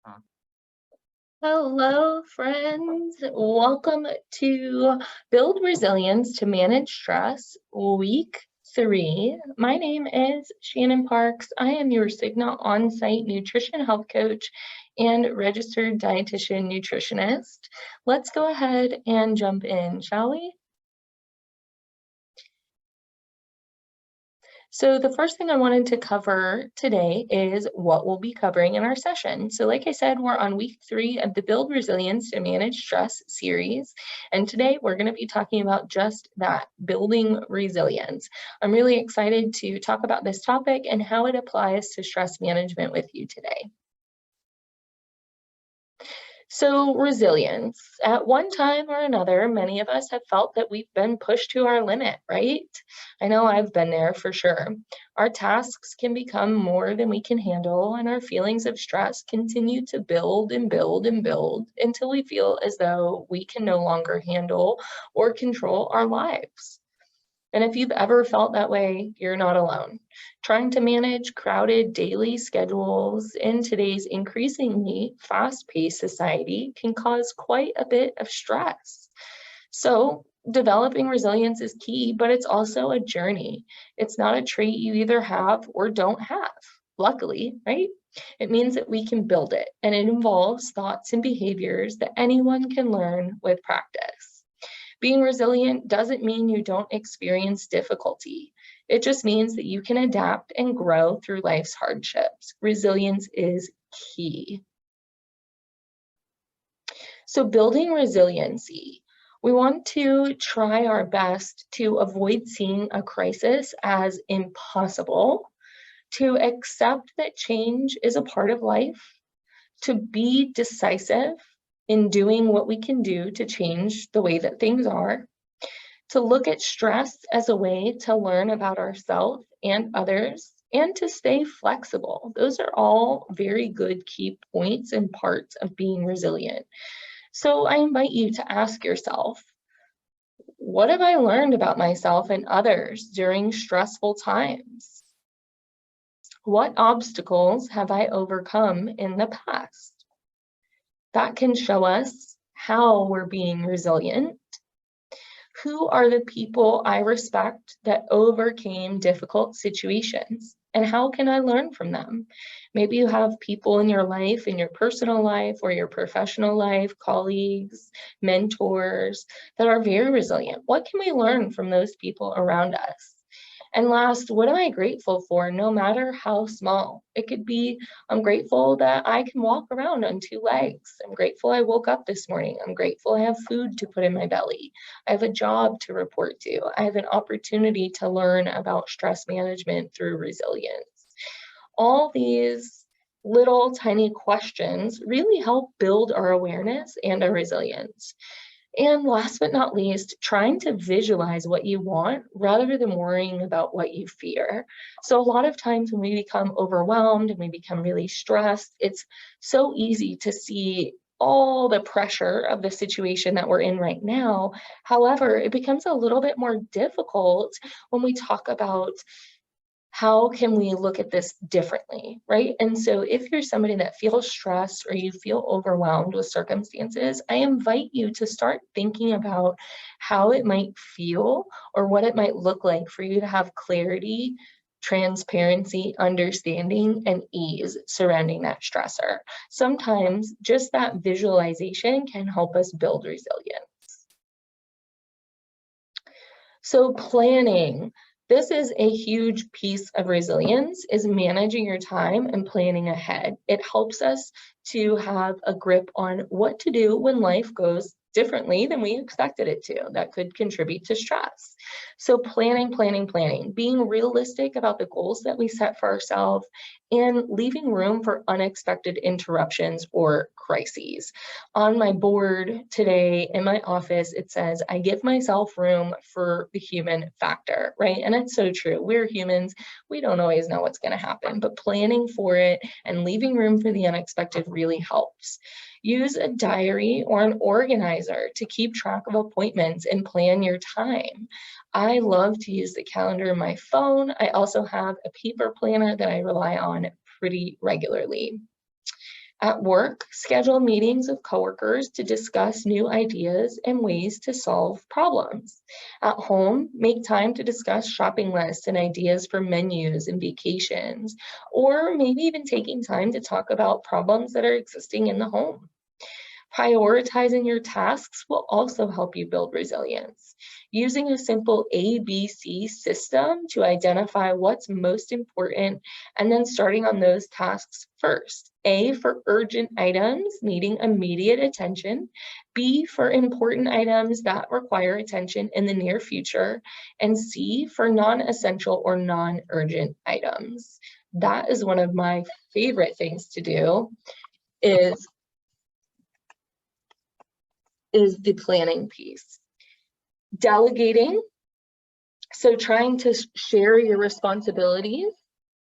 Uh, Hello, friends. Welcome to Build Resilience to Manage Stress, Week 3. My name is Shannon Parks. I am your Cigna on-site nutrition health coach and registered dietitian nutritionist. Let's go ahead and jump in, shall we? So the first thing I wanted to cover today is what we'll be covering in our session. So like I said, we're on week 3 of the Build Resilience to Manage Stress series. And today we're going to be talking about just that, building resilience. I'm really excited to talk about this topic and how it applies to stress management with you today. So resilience, at one time or another, many of us have felt that we've been pushed to our limit, right? I know I've been there for sure. Our tasks can become more than we can handle, and our feelings of stress continue to build and build and build until we feel as though we can no longer handle or control our lives. And if you've ever felt that way, you're not alone. Trying to manage crowded daily schedules in today's increasingly fast-paced society can cause quite a bit of stress. So, developing resilience is key, but it's also a journey. It's not a trait you either have or don't have. Luckily, right? It means that we can build it, and it involves thoughts and behaviors that anyone can learn with practice. Being resilient doesn't mean you don't experience difficulty. It just means that you can adapt and grow through life's hardships. Resilience is key. So building resiliency, we want to try our best to avoid seeing a crisis as impossible, to accept that change is a part of life, to be decisive in doing what we can do to change the way that things are, to look at stress as a way to learn about ourselves and others, and to stay flexible. Those are all very good key points and parts of being resilient. So I invite you to ask yourself, what have I learned about myself and others during stressful times? What obstacles have I overcome in the past? That can show us how we're being resilient. Who are the people I respect that overcame difficult situations? And how can I learn from them? Maybe you have people in your life, in your personal life or your professional life, colleagues, mentors that are very resilient. What can we learn from those people around us? And last, what am I grateful for, no matter how small? It could be, I'm grateful that I can walk around on 2 legs. I'm grateful I woke up this morning. I'm grateful I have food to put in my belly. I have a job to report to. I have an opportunity to learn about stress management through resilience. All these little tiny questions really help build our awareness and our resilience. And last but not least, trying to visualize what you want rather than worrying about what you fear. So, a lot of times when we become overwhelmed and we become really stressed, it's so easy to see all the pressure of the situation that we're in right now. However, it becomes a little bit more difficult when we talk about how can we look at this differently, right? And so if you're somebody that feels stressed or you feel overwhelmed with circumstances, I invite you to start thinking about how it might feel or what it might look like for you to have clarity, transparency, understanding, and ease surrounding that stressor. Sometimes just that visualization can help us build resilience. So planning, this is a huge piece of resilience, is managing your time and planning ahead. It helps us to have a grip on what to do when life goes differently than we expected it to. That could contribute to stress. So planning, planning, planning, being realistic about the goals that we set for ourselves and leaving room for unexpected interruptions or crises. On my board today in my office, it says, I give myself room for the human factor, right? And it's so true. We're humans. We don't always know what's going to happen, but planning for it and leaving room for the unexpected really helps. Use a diary or an organizer to keep track of appointments and plan your time. I love to use the calendar in my phone. I also have a paper planner that I rely on pretty regularly. At work, schedule meetings with coworkers to discuss new ideas and ways to solve problems. At home, make time to discuss shopping lists and ideas for menus and vacations, or maybe even taking time to talk about problems that are existing in the home. Prioritizing your tasks will also help you build resilience. Using a simple ABC system to identify what's most important and then starting on those tasks first. A for urgent items needing immediate attention, B for important items that require attention in the near future, and C for non-essential or non-urgent items. That is one of my favorite things to do is the planning piece. Delegating, so trying to share your responsibilities,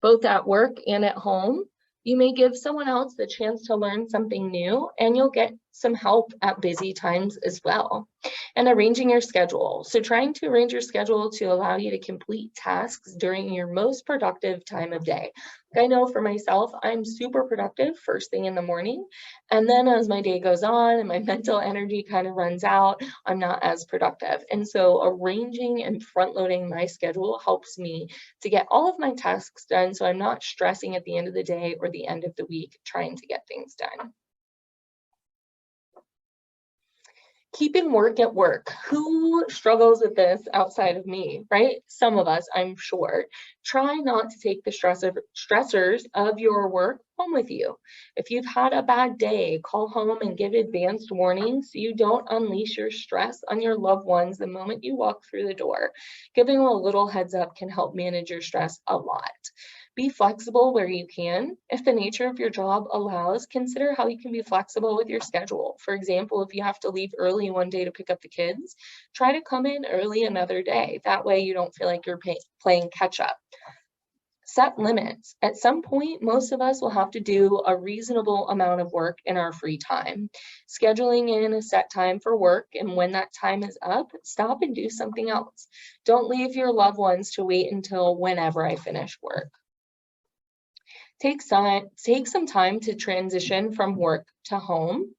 both at work and at home. You may give someone else the chance to learn something new, and you'll get some help at busy times as well. And arranging your schedule. So trying to arrange your schedule to allow you to complete tasks during your most productive time of day. I know for myself, I'm super productive first thing in the morning. And then as my day goes on and my mental energy kind of runs out, I'm not as productive. And so arranging and front loading my schedule helps me to get all of my tasks done so I'm not stressing at the end of the day or the end of the week trying to get things done. Keeping work at work. Who struggles with this outside of me, right? Some of us, I'm sure. Try not to take the stressors of your work home with you. If you've had a bad day, call home and give advanced warning so you don't unleash your stress on your loved ones the moment you walk through the door. Giving them a little heads up can help manage your stress a lot. Be flexible where you can. If the nature of your job allows, consider how you can be flexible with your schedule. For example, if you have to leave early one day to pick up the kids, try to come in early another day. That way you don't feel like you're playing catch up. Set limits. At some point, most of us will have to do a reasonable amount of work in our free time. Scheduling in a set time for work, and when that time is up, stop and do something else. Don't leave your loved ones to wait until whenever I finish work. Take some time to transition from work to home.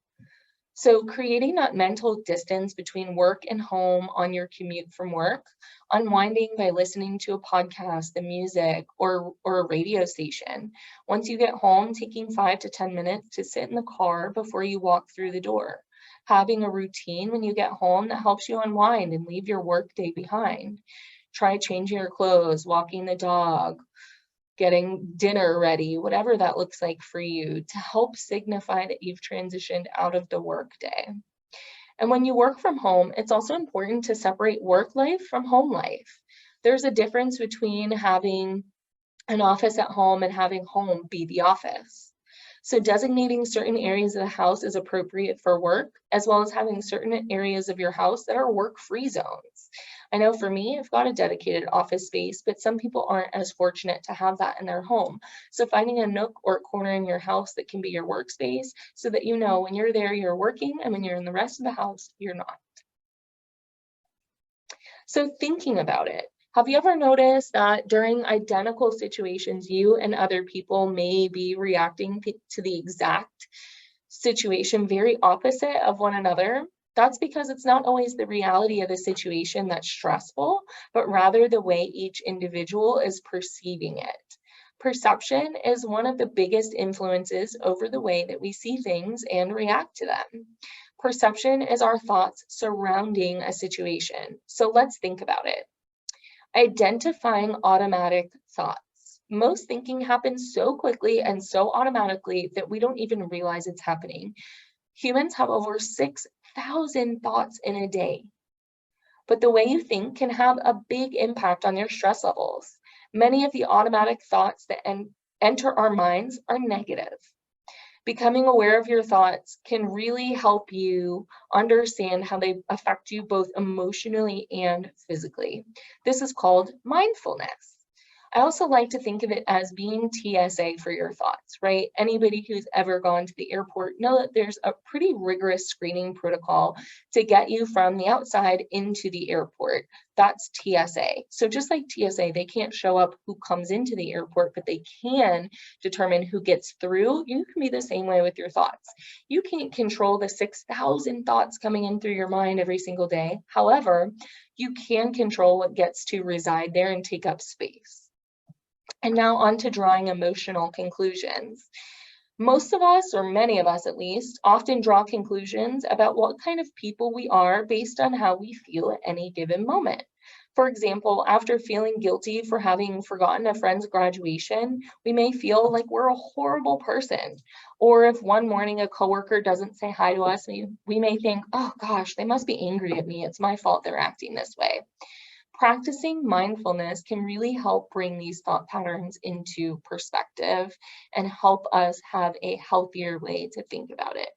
So creating that mental distance between work and home on your commute from work, unwinding by listening to a podcast, the music, or a radio station. Once you get home, taking 5 to 10 minutes to sit in the car before you walk through the door. Having a routine when you get home that helps you unwind and leave your work day behind. Try changing your clothes, walking the dog, getting dinner ready, whatever that looks like for you, to help signify that you've transitioned out of the work day. And when you work from home, it's also important to separate work life from home life. There's a difference between having an office at home and having home be the office. So designating certain areas of the house is appropriate for work, as well as having certain areas of your house that are work-free zones. I know for me, I've got a dedicated office space, but some people aren't as fortunate to have that in their home. So finding a nook or corner in your house that can be your workspace so that you know when you're there, you're working, and when you're in the rest of the house, you're not. So thinking about it, have you ever noticed that during identical situations, you and other people may be reacting to the exact situation very opposite of one another? That's because it's not always the reality of the situation that's stressful, but rather the way each individual is perceiving it. Perception is one of the biggest influences over the way that we see things and react to them. Perception is our thoughts surrounding a situation. So let's think about it. Identifying automatic thoughts. Most thinking happens so quickly and so automatically that we don't even realize it's happening. Humans have over 6,000 thoughts in a day. But the way you think can have a big impact on your stress levels. Many of the automatic thoughts that enter our minds are negative. Becoming aware of your thoughts can really help you understand how they affect you both emotionally and physically. This is called mindfulness. I also like to think of it as being TSA for your thoughts, right? Anybody who's ever gone to the airport know that there's a pretty rigorous screening protocol to get you from the outside into the airport. That's TSA. So just like TSA, they can't show up who comes into the airport, but they can determine who gets through. You can be the same way with your thoughts. You can't control the 6,000 thoughts coming in through your mind every single day. However, you can control what gets to reside there and take up space. And now on to drawing emotional conclusions. Most of us, or many of us at least, often draw conclusions about what kind of people we are based on how we feel at any given moment. For example, after feeling guilty for having forgotten a friend's graduation, we may feel like we're a horrible person. Or if one morning a coworker doesn't say hi to us, we may think, oh gosh, they must be angry at me. It's my fault they're acting this way. Practicing mindfulness can really help bring these thought patterns into perspective and help us have a healthier way to think about it.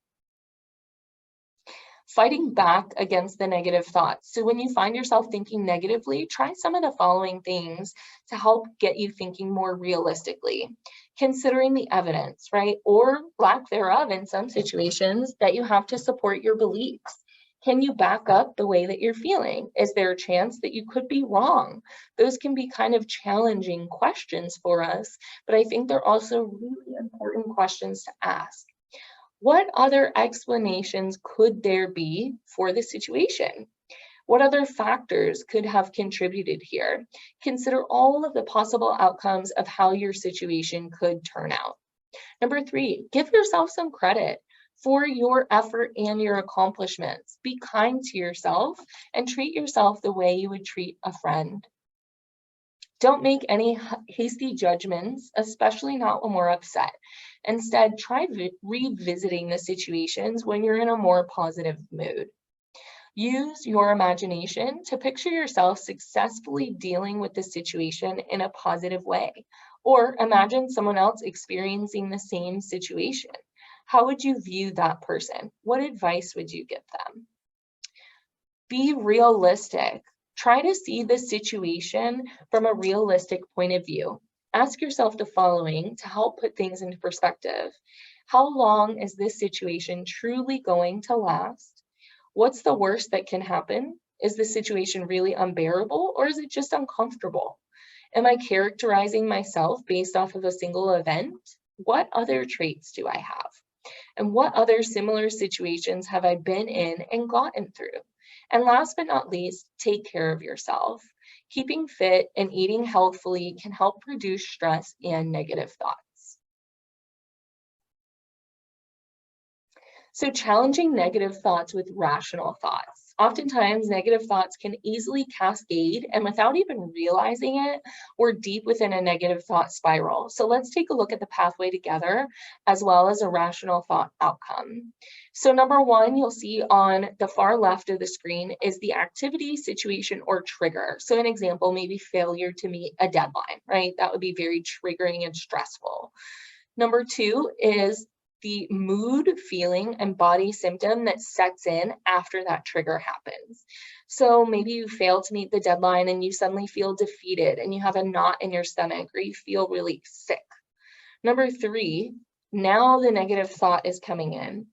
Fighting back against the negative thoughts. So when you find yourself thinking negatively, try some of the following things to help get you thinking more realistically. Considering the evidence, right, or lack thereof in some situations that you have to support your beliefs. Can you back up the way that you're feeling? Is there a chance that you could be wrong? Those can be kind of challenging questions for us, but I think they're also really important questions to ask. What other explanations could there be for the situation? What other factors could have contributed here? Consider all of the possible outcomes of how your situation could turn out. Number 3, give yourself some credit for your effort and your accomplishments. Be kind to yourself and treat yourself the way you would treat a friend. Don't make any hasty judgments, especially not when we're upset. Instead, try revisiting the situations when you're in a more positive mood. Use your imagination to picture yourself successfully dealing with the situation in a positive way, or imagine someone else experiencing the same situation. How would you view that person? What advice would you give them? Be realistic. Try to see the situation from a realistic point of view. Ask yourself the following to help put things into perspective. How long is this situation truly going to last? What's the worst that can happen? Is the situation really unbearable, or is it just uncomfortable? Am I characterizing myself based off of a single event? What other traits do I have? And what other similar situations have I been in and gotten through? And last but not least, take care of yourself. Keeping fit and eating healthfully can help reduce stress and negative thoughts. So challenging negative thoughts with rational thoughts. Oftentimes, negative thoughts can easily cascade, and without even realizing it, we're deep within a negative thought spiral. So let's take a look at the pathway together, as well as a rational thought outcome. So number 1, you'll see on the far left of the screen is the activity, situation, or trigger. So an example, maybe failure to meet a deadline, right? That would be very triggering and stressful. Number 2 is the mood, feeling, and body symptom that sets in after that trigger happens. So maybe you fail to meet the deadline and you suddenly feel defeated and you have a knot in your stomach or you feel really sick. Number 3, now the negative thought is coming in.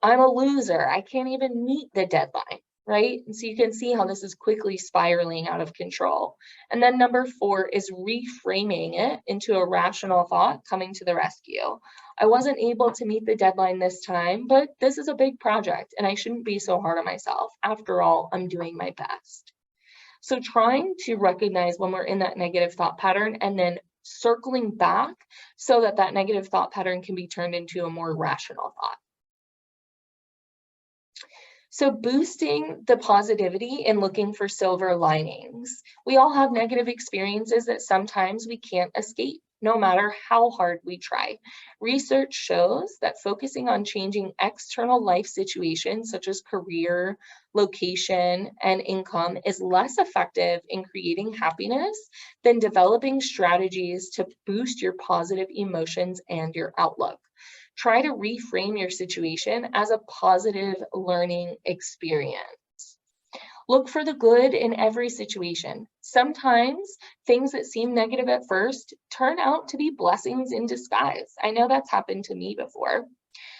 I'm a loser. I can't even meet the deadline, right? And so you can see how this is quickly spiraling out of control. And then number 4 is reframing it into a rational thought coming to the rescue. I wasn't able to meet the deadline this time, but this is a big project and I shouldn't be so hard on myself. After all, I'm doing my best. So trying to recognize when we're in that negative thought pattern and then circling back so that that negative thought pattern can be turned into a more rational thought. So boosting the positivity and looking for silver linings. We all have negative experiences that sometimes we can't escape, no matter how hard we try. Research shows that focusing on changing external life situations such as career, location, and income is less effective in creating happiness than developing strategies to boost your positive emotions and your outlook. Try to reframe your situation as a positive learning experience. Look for the good in every situation. Sometimes things that seem negative at first turn out to be blessings in disguise. I know that's happened to me before.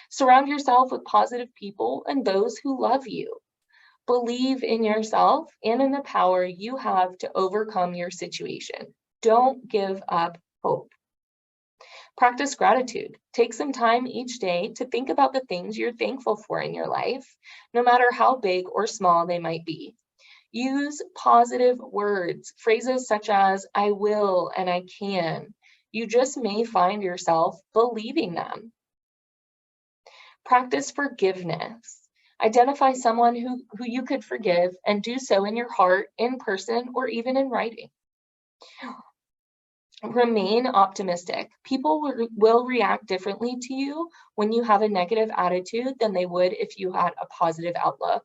Surround yourself with positive people and those who love you. Believe in yourself and in the power you have to overcome your situation. Don't give up hope. Practice gratitude. Take some time each day to think about the things you're thankful for in your life, no matter how big or small they might be. Use positive words, phrases such as I will and I can. You just may find yourself believing them. Practice forgiveness. Identify someone who you could forgive and do so in your heart, in person, or even in writing. Remain optimistic. People will react differently to you when you have a negative attitude than they would if you had a positive outlook.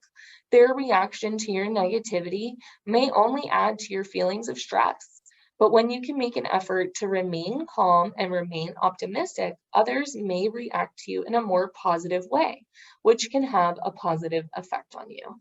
Their reaction to your negativity may only add to your feelings of stress. But when you can make an effort to remain calm and remain optimistic, others may react to you in a more positive way, which can have a positive effect on you.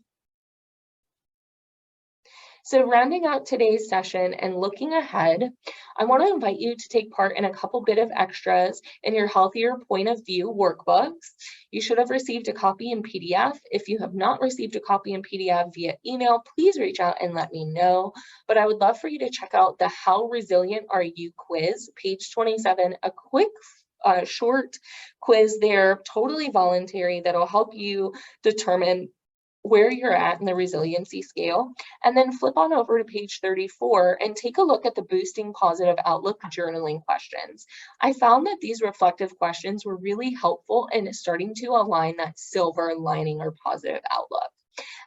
So rounding out today's session and looking ahead, I want to invite you to take part in a couple bit of extras in your Healthier Point of View workbooks. You should have received a copy in PDF. If you have not received a copy in PDF via email, please reach out and let me know. But I would love for you to check out the How Resilient Are You quiz, page 27, a quick short quiz there, totally voluntary, that'll help you determine where you're at in the resiliency scale, and then flip on over to page 34 and take a look at the Boosting Positive Outlook journaling questions. I found that these reflective questions were really helpful in starting to align that silver lining or positive outlook.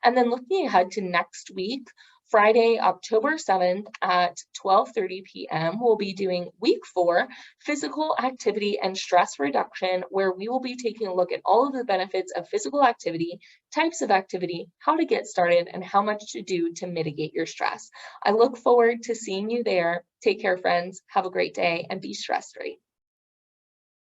And then looking ahead to next week, Friday, October 7th at 12:30 p.m., we'll be doing week 4, physical activity and stress reduction, where we will be taking a look at all of the benefits of physical activity, types of activity, how to get started, and how much to do to mitigate your stress. I look forward to seeing you there. Take care, friends. Have a great day and be stress-free.